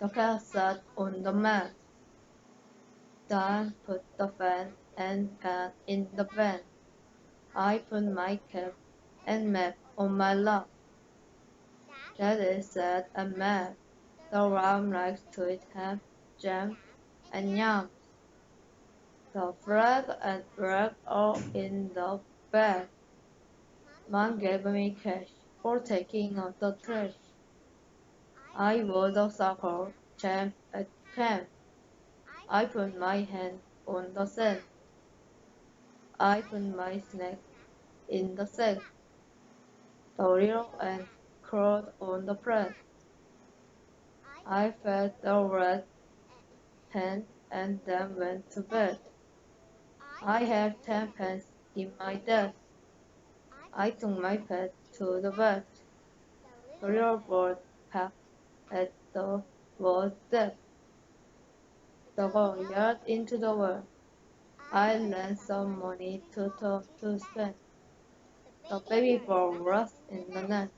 The cat sat on the mat. Dan put the fan and pen in the van. I put my cap and map on my lap. Daddy said a map. The ram likes to eat ham, jam, and yams. The bread and bread are in the bag. Mom gave me cash for taking out the trash. I was a soccer champ at camp. I put my hand on the sand. I put my snack in the sack. The little ant crawled on the bread. I fed the red hen and then went to bed. I have 10 pence in my desk. I took my pet to the vet. The little bird pecked at the wall step. The girl yelled into the world. I lent some money to Tom to spend. The baby bird was in the nest.